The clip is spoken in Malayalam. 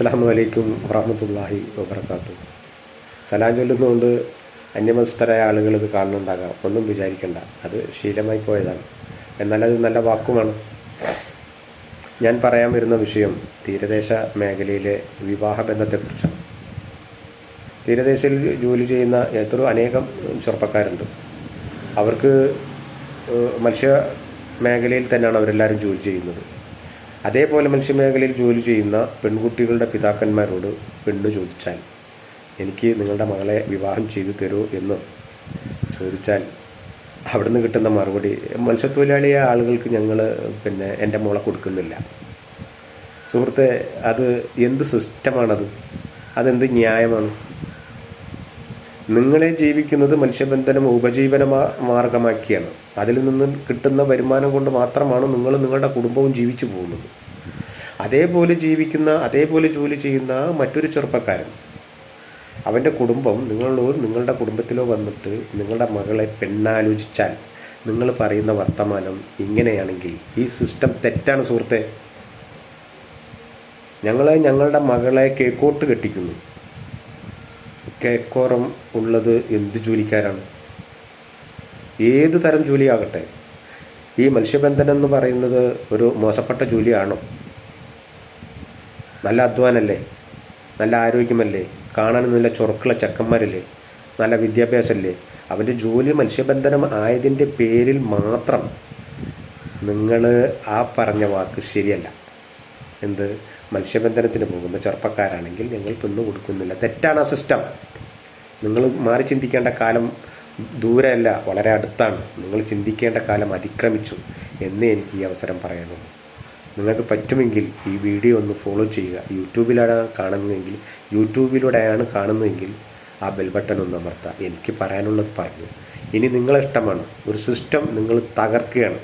അസ്സലാമു അലൈക്കും വറഹ്മത്തുള്ളാഹി വബറകാതുഹു. സലാം ചൊല്ലുന്നതുകൊണ്ട് അന്യമതസ്ഥരായ ആളുകൾ ഇത് കാണുന്നുണ്ടാകാം, ഒന്നും വിചാരിക്കേണ്ട, അത് ശീലമായി പോയതാണ്. എന്നാൽ അത് നല്ല വാക്കുമാണ്. ഞാൻ പറയാൻ വരുന്ന വിഷയം തീരദേശ മേഖലയിലെ വിവാഹ ബന്ധത്തെക്കുറിച്ചാണ്. തീരദേശയിൽ ജോലി ചെയ്യുന്ന അനേകം ചെറുപ്പക്കാരുണ്ട്. അവർക്ക് മത്സ്യ മേഖലയിൽ തന്നെയാണ് അവരെല്ലാവരും ജോലി ചെയ്യുന്നത്. അതേപോലെ മത്സ്യമേഖലയിൽ ജോലി ചെയ്യുന്ന പെൺകുട്ടികളുടെ പിതാക്കന്മാരോട് പെണ്ണ് ചോദിച്ചാൽ, എനിക്ക് നിങ്ങളുടെ മകളെ വിവാഹം ചെയ്തു തരുമോ എന്ന് ചോദിച്ചാൽ അവിടുന്ന് കിട്ടുന്ന മറുപടി, മത്സ്യത്തൊഴിലാളിയായ ആളുകൾക്ക് ഞങ്ങൾ എൻ്റെ മോളെ കൊടുക്കുന്നില്ല. സുഹൃത്തെ, അത് എന്ത് സിസ്റ്റമാണത്? അതെന്ത് ന്യായമാണ്? നിങ്ങളെ ജീവിക്കുന്നത് മത്സ്യബന്ധനം ഉപജീവന മാർഗമാക്കിയാണ്. അതിൽ നിന്ന് കിട്ടുന്ന വരുമാനം കൊണ്ട് മാത്രമാണ് നിങ്ങളുടെ കുടുംബവും ജീവിച്ചു പോകുന്നത്. അതേപോലെ ജോലി ചെയ്യുന്ന മറ്റൊരു ചെറുപ്പക്കാരൻ, അവൻ്റെ കുടുംബം നിങ്ങളുടെ കുടുംബത്തിലോ വന്നിട്ട് നിങ്ങളുടെ മകളെ പെണ്ണാലോചിച്ചാൽ നിങ്ങൾ പറയുന്ന വർത്തമാനം ഇങ്ങനെയാണെങ്കിൽ ഈ സിസ്റ്റം തെറ്റാണ് സുഹൃത്തെ. ഞങ്ങളുടെ മകളെ കേക്കോട്ട് കെട്ടിക്കുന്നു. കേക്കോറം ഉള്ളത് എന്ത് ജോലിക്കാരാണ്? ഏത് തരം ജോലിയാകട്ടെ, ഈ മത്സ്യബന്ധനം എന്ന് പറയുന്നത് ഒരു മോശപ്പെട്ട ജോലിയാണോ? നല്ല അധ്വാനല്ലേ, നല്ല ആരോഗ്യമല്ലേ, കാണാൻ നല്ല ചൊറുക്കുള്ള ചെക്കന്മാരല്ലേ, നല്ല വിദ്യാഭ്യാസമല്ലേ? അവൻ്റെ ജോലി മത്സ്യബന്ധനം ആയതിൻ്റെ പേരിൽ മാത്രം നിങ്ങൾ ആ പറഞ്ഞ വാക്ക് ശരിയല്ല. എന്ത്? മത്സ്യബന്ധനത്തിന് പോകുന്ന ചെറുപ്പക്കാരാണെങ്കിൽ ഞങ്ങൾ പെണ്ണ് കൊടുക്കുന്നില്ല. തെറ്റാണ് ആ സിസ്റ്റം. നിങ്ങൾ മാറി ചിന്തിക്കേണ്ട കാലം ദൂരമല്ല, വളരെ അടുത്താണ്. നിങ്ങൾ ചിന്തിക്കേണ്ട കാലം അതിക്രമിച്ചു എന്നേ എനിക്ക് ഈ അവസരം പറയാനുള്ളൂ. നിങ്ങൾക്ക് പറ്റുമെങ്കിൽ ഈ വീഡിയോ ഒന്ന് ഫോളോ ചെയ്യുക. യൂട്യൂബിലൂടെയാണ് കാണുന്നതെങ്കിൽ ആ ബെൽ ബട്ടൺ ഒന്ന് അമർത്തുക. എനിക്ക് പറയാനുള്ളത് പറഞ്ഞു. ഇനി നിങ്ങളെ ഇഷ്ടമാണ്. ഒരു സിസ്റ്റം നിങ്ങൾ തകർക്കുകയാണ്.